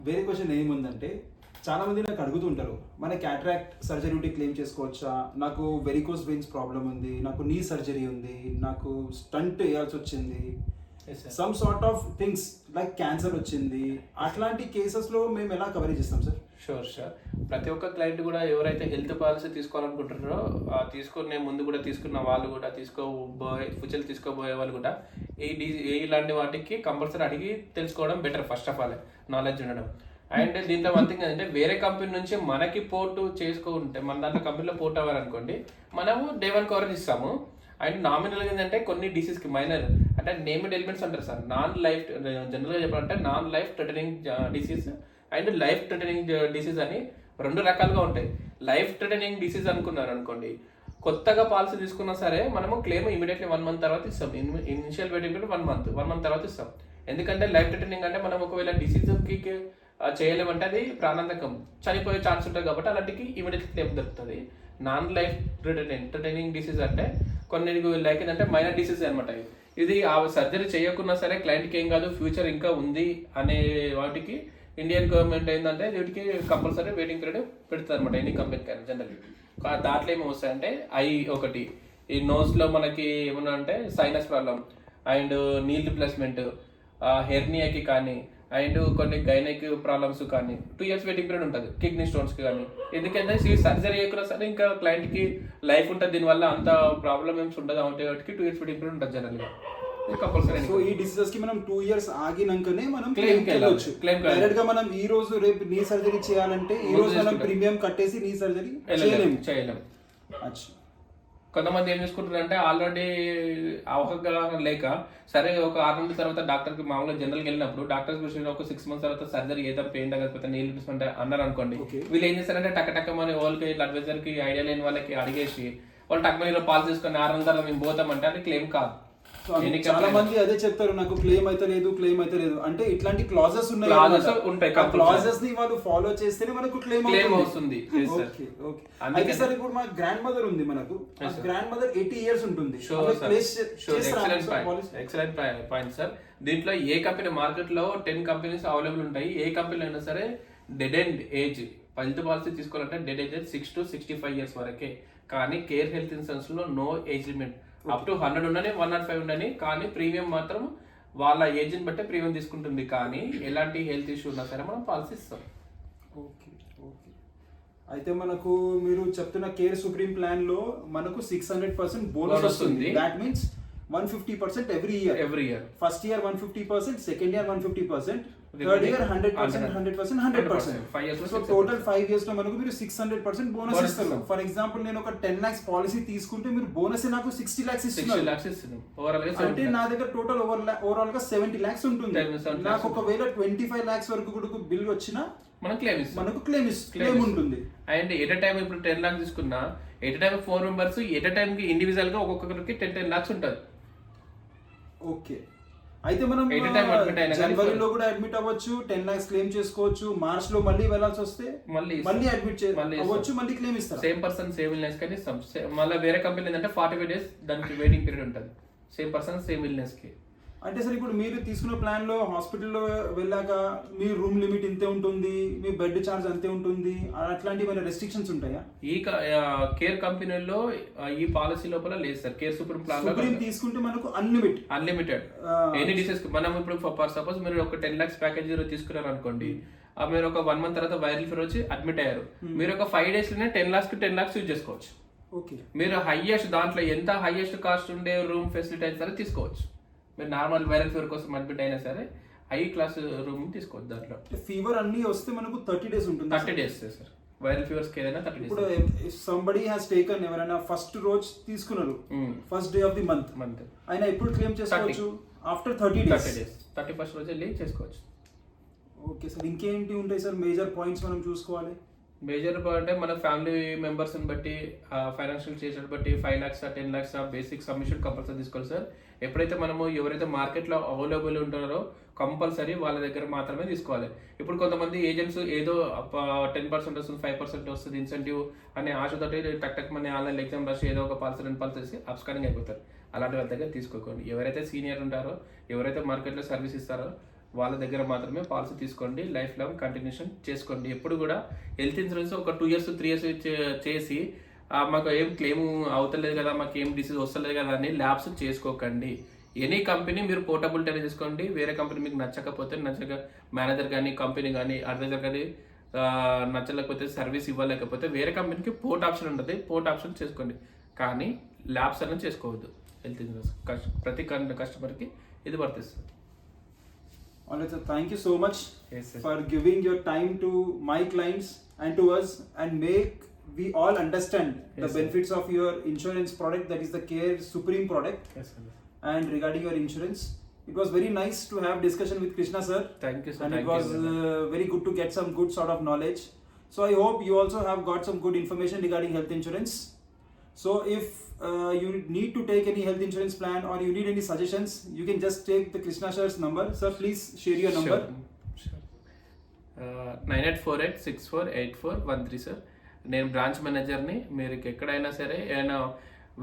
వేరే క్వశ్చన్ ఏముందంటే చాలా మంది నాకు అడుగుతుంటారు, మన క్యాట్రాక్ట్ సర్జరీ ఉంటే క్లెయిమ్ చేసుకోవచ్చా, నాకు వెరికోస్ వెయిన్స్ ప్రాబ్లం ఉంది, నాకు నీ సర్జరీ ఉంది, నాకు స్టంట్ వేయాల్సి వచ్చింది, some sort of things like cancer వచ్చింది, అట్లాంటి కేసెస్లో మేము ఎలా కవరేజ్ చేస్తాం సార్? షూర్. ప్రతి ఒక్క క్లయింట్ కూడా ఎవరైతే హెల్త్ పాలసీ తీసుకోవాలనుకుంటున్నారో తీసుకునే ముందు కూడా తీసుకున్న వాళ్ళు కూడా ఫ్యూచర్ తీసుకోబోయే వాళ్ళు కూడా ఇలాంటి వాటికి కంపల్సరీ అడిగి తెలుసుకోవడం better. First of all knowledge ఉండడం. అండ్ దీంట్లో వన్ థింగ్ ఏంటంటే వేరే కంపెనీ నుంచి మనకి పోర్టు చేసుకుంటే మన దాంట్లో కంపెనీలో పోర్ట్ అవ్వాలనుకోండి, మనము డే 1 కవరేజ్ ఇస్తాము. అండ్ నామినల్గా ఏంటంటే కొన్ని డిసీజ్కి మైనర్ అంటే నేమ్డ్ ఎలిమెంట్స్ అంటారు సార్. నాన్ లైఫ్ జనరల్గా చెప్పాలంటే non life threatening disease and life threatening disease అని 2 రకాలుగా ఉంటాయి. లైఫ్ థ్రెటనింగ్ డిసీజ్ అనుకున్నారు అనుకోండి, కొత్తగా పాలసీ తీసుకున్నా సరే మనము క్లెయిమ్ ఇమీడియట్లీ 1 month తర్వాత ఇస్తాం. ఇనిషియల్ వెయిటింగ్ పీరియడ్ 1 month తర్వాత ఇస్తాం. ఎందుకంటే లైఫ్ థ్రెటనింగ్ అంటే మనం ఒకవేళ డిసీజ్కి చేయలేమంటే అది ప్రాణాంతకం, చనిపోయే ఛాన్స్ ఉంటుంది. కాబట్టి అలాంటికి ఇమీడియట్లీ క్లెయిమ్ దొరుకుతుంది. నాన్ లైఫ్ థ్రెటనింగ్ డిసీజ్ అంటే కొన్ని లైక్ ఏంటంటే మైనర్ డిసీజ్ అనమాట. ఇది ఆ సర్జరీ చేయకున్నా సరే క్లయింట్కి ఏం కాదు, ఫ్యూచర్ ఇంకా ఉంది అనే వాటికి ఇండియన్ గవర్నమెంట్ ఏంటంటే వీటికి కంపల్సరీ వెయిటింగ్ పీరియడ్ పెడుతుంది అనమాట. ఎనీ కంపెనీ కానీ జనరల్ దాంట్లో ఏమి వస్తాయంటే ఒకటి ఈ నోస్లో మనకి ఏమన్నా అంటే sinus problem and knee replacement, హెర్నియాకి కానీ అండ్ కొన్ని గైనక్ ప్రాబ్లమ్స్ కానీ 2 years వెయిటింగ్ పీరియడ్ ఉంటుంది. కిడ్నీ స్టోన్స్కి కానీ. ఎందుకంటే సర్జరీ చేయకుండా సరే ఇంకా క్లయింట్కి లైఫ్ ఉంటుంది, దీనివల్ల అంత ప్రాబ్లమ్ ఏమి ఉండదు. అంటే వాటికి 2 years వెయిటింగ్ పీరియడ్ ఉంటుంది జనరల్గా కంపల్సరీ. సో ఈ డిసీజెస్ కి మనం 2 years ఆగినాకనే మనం క్లెయిమ్ వెళ్ళొచ్చు. డైరెక్ట్ గా మనం ఈ రోజు రేపు నీ సర్జరీ చేయాలంటే ఈ రోజు మనం ప్రీమియం కట్టేసి నీ సర్జరీ చేయలేము. కొంతమంది ఏం చేసుకుంటారు అంటే ఆల్రెడీ అవగాహన లేక సరే ఒక 6 నెలల తర్వాత డాక్టర్కి మామూలుగా జనరల్కి వెళ్ళినప్పుడు డాక్టర్స్ ఒక 6 months తర్వాత సర్జరీ ఏదో పెయిన్ తగ్గకపోతే నీళ్ళు తీసుకుంటే అన్నారు అనుకోండి, వీళ్ళు ఏం చేస్తారంటే టక్కమని వాళ్ళకి అడ్వైజర్కి ఐడియా లేని వాళ్ళకి అడిగేసి వాళ్ళు టక్మనీలో పాలు తీసుకొని 6 నెలల తర్వాత మేము పోతామంటే అది క్లెయిమ్ కాదు. చాలా మంది అదే చెప్తారు, నాకు క్లెయిమ్ అయితే లేదు అంటే ఇట్లాంటి క్లాజెస్ ఉన్నాయి. క్లాజెస్ ని వాళ్ళు ఫాలో చేస్తేనే మనకు క్లెయిమ్ అవుతుంది. అయితే సార్ ఇప్పుడు మా గ్రాండ్ మదర్ ఉంది, మనకు గ్రాండ్ మదర్ 80 years ఉంటుంది. Excellent point sir. దీంట్లో ఏ కంపెనీ మార్కెట్ లో 10 companies అవైలబుల్ ఉంటాయి. ఏ కంపెనీ అయినా సరే dead end age health policy తీసుకోవాలంటే డెడ్ ఏజ్ 6 to 65 years వరకే. కానీ కేర్ హెల్త్ ఇన్సూరెన్స్ లో no age limit, up to 100 ఉండని 105 ఉండని. కానీ ప్రీమియం మాత్రం వాళ్ళ ఏజ్ని బట్టే ప్రీమియం తీసుకుంటుంది. కానీ ఎలాంటి హెల్త్ ఇష్యూ ఉన్నా సరే మనం పాలసీ ఇస్తాం. ఓకే. అయితే మనకు మీరు చెప్తున్న కేర్ సుప్రీం ప్లాన్ లో మనకు 600% బోనస్ వస్తుంది. That means 150% every year. First year 150%, second year 150%, third year 100%. 5 years. So total 5 years లో మనకు మీరు 600% బోనస్ ఇస్తారు. ఫర్ ఎగ్జాంపుల్ నేను ఒక 10 lakhs పాలసీ తీసుకుంటే మీరు బోనస్ నాకు 60 lakhs ఇస్తున్నారు. అంటే నా దగ్గర టోటల్ ఓవరాల్ గా 70 lakhs ఉంటుంది. నాకు ఒకవేళ 25 lakhs వరకు కూడా బిల్ వచ్చినా మనకు క్లెయిమ్ ఉంటుంది. అండ్ ఎట్ టైం ఇప్పుడు 10 lakhs తీసుకున్నా at time 4 members at time కి ఇండివిజువల్ గా ఒక్కొక్కరికి 10 lakhs ఉంటుంది. ఓకే. అయితే మనం జనవరిలో కూడా అడ్మిట్ అవ్వచ్చు, 10 lakhs క్లెయిమ్ చేసుకోవచ్చు. మార్చ్ లో మళ్ళీ వెళ్ళాల్సి వస్తే మళ్ళీ అడ్మిట్ అవ్వచ్చు, మళ్ళీ క్లెయిమ్ ఇస్తారు. సేమ్ పర్సన్ సేమ్ ఇల్నెస్ కానీ ఇస్తాం. మళ్ళీ వేరే కంపెనీ ఏంటంటే 45 days దానికి వెయిటింగ్ పీరియడ్ ఉంటుంది. సేమ్ పర్సన్ సేమ్ ఇల్నెస్ కి. అంటే సార్ ఇప్పుడు మీరు తీసుకున్న ప్లాన్ లో హాస్పిటల్లో వెళ్ళాక మీ రూమ్ లిమిట్ ఇంతే ఉంటుంది, మీ బెడ్ ఛార్జ్ అంతే ఉంటుంది, అట్లాంటి ఏమైనా రెస్ట్రిక్షన్స్ ఉంటాయా? ఈ కేర్ కంపెనీలో ఈ పాలసీ లోపల లేదు సార్. కేర్ సుప్రీం ప్లాన్ తీసుకుంటే మనకు అన్లిమిటెడ్ ఎనీ డిసీజ్. మనం ఇప్పుడు ఫర్ సపోజ్ మీరు ఒక 10 lakhs ప్యాకేజ్ తీసుకున్నారు అనుకోండి, మీరు ఒక 1 month తర్వాత వైరల్ ఫీవర్ వచ్చి అడ్మిట్ అయ్యారు, మీరు ఒక 5 days లోనే 10 lakhs యూజ్ చేసుకోవచ్చు. మీరు హైయెస్ట్ దాంట్లో ఎంత హైయెస్ట్ కాస్ట్ ఉండే రూమ్ ఫెసిలిటీ అయినా సరే తీసుకోవచ్చు. మీరు నార్మల్ వైరల్ ఫీవర్ కోసం అడ్మిట్ అయినా సరే హై క్లాస్ రూమ్ తీసుకోవచ్చు. దాంట్లో ఫీవర్ అన్ని వస్తే మనకు 30 days ఉంటుంది. 30 days సార్. వైరల్ ఫీవర్స్ కి ఏదైనా 30 days. ఇప్పుడు సంబడి హాస్ టేకన్, ఎవరైనా ఫస్ట్ రోజు తీసుకున్నారు, first day of the month అయినా ఎప్పుడు క్లెయిమ్ చేసుకోవచ్చు? After 30 days. 31st రోజు వెళ్ళి చేసుకోవచ్చు. Okay sir. ఇంకేంటి ఉంటాయి సార్ మేజర్ పాయింట్స్ మనం చూసుకోవాలి? మేజర్ అంటే మన ఫ్యామిలీ మెంబర్స్ని బట్టి ఫైనాన్షియల్ స్టేటస్ బట్టి 5 lakhs 10 lakhs basic submission compulsory తీసుకోవాలి సార్. ఎప్పుడైతే మనము ఎవరైతే మార్కెట్లో అవైలబుల్ ఉంటారో కంపల్సరీ వాళ్ళ దగ్గర మాత్రమే తీసుకోవాలి. ఇప్పుడు కొంతమంది ఏజెంట్స్ ఏదో 10% వస్తుంది, 5% వస్తుంది ఇన్సెంటివ్ అనే ఆశతోటి టక్ మన ఆన్లైన్ ఎగ్జామ్ రాసి ఏదో ఒక పాలసీ 2 పాలసీ అప్స్కానింగ్ అయిపోతారు. అలాంటి వాళ్ళ దగ్గర తీసుకోకండి. ఎవరైతే సీనియర్ ఉంటారో, ఎవరైతే మార్కెట్లో సర్వీస్ ఇస్తారో వాళ్ళ దగ్గర మాత్రమే పాలసీ తీసుకోండి. లైఫ్ లాంగ్ కంటిన్యూషన్ చేసుకోండి. ఎప్పుడు కూడా హెల్త్ ఇన్సూరెన్స్ ఒక 2 years 3 years చేసి మాకు ఏం క్లెయిమ్ అవుతలేదు కదా, మాకు ఏం డిసీజ్ వస్తలేదు కదా అని ల్యాబ్స్ చేసుకోకండి. ఎనీ కంపెనీ మీరు పోర్టబిలిటీ అనేది తీసుకోండి. వేరే కంపెనీ మీకు నచ్చకపోతే మేనేజర్ కానీ కంపెనీ కానీ అడ్వైజర్ కానీ నచ్చలేకపోతే సర్వీస్ ఇవ్వలేకపోతే వేరే కంపెనీకి పోర్ట్ ఆప్షన్ ఉంటుంది, పోర్ట్ ఆప్షన్ చేసుకోండి. కానీ ల్యాబ్స్ అనేది చేసుకోవద్దు. హెల్త్ ఇన్సూరెన్స్ ప్రతి కస్టమర్కి ఇది వర్తిస్తుంది. Alright, sir. Thank you so much Yes, sir. for giving your time to my clients and to us, and make we all understand the Yes, sir. benefits of your insurance product, that is the Care Supreme product. Yes, sir. And regarding your insurance, it was very nice to have discussion with Krishna sir, Thank you, sir. and Thank it was you. very good to get some good sort of knowledge. So I hope you also have got some good information regarding health insurance. So if you need to take any health insurance plan or you need any suggestions, you can just take the Krishna sir's number. Sir, please share your number. Sure. 9848648413 sir. నేను branch మేనేజర్ని. మీరు ఎక్కడైనా సరే ఏమైనా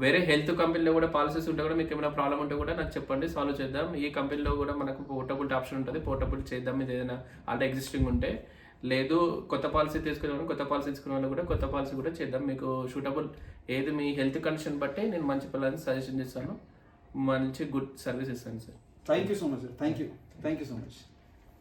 వేరే health కంపెనీలో కూడా policies ఉంటే కూడా మీకు ఏమైనా ప్రాబ్లం ఉంటే కూడా నాకు చెప్పండి, సాల్వ్ చేద్దాం. ఈ కంపెనీలో కూడా మనకు పోర్టబిలిటీ ఆప్షన్ ఉంటుంది, పోర్టబిలిటీ చేద్దాం. ఇది ఏదైనా ఆల్రెడీ ఎగ్జిస్టింగ్ ఉంటే, లేదు కొత్త పాలసీ తీసుకునే వాళ్ళు కూడా కొత్త పాలసీ కూడా చేద్దాం. మీకు సూటబుల్ ఏది మీ హెల్త్ కండిషన్ బట్టి నేను మంచి ప్లాన్ సజెషన్ చేస్తాను, మంచి గుడ్ సర్వీస్ ఇస్తాను sir. Thank you so much, sir. Thank you so much.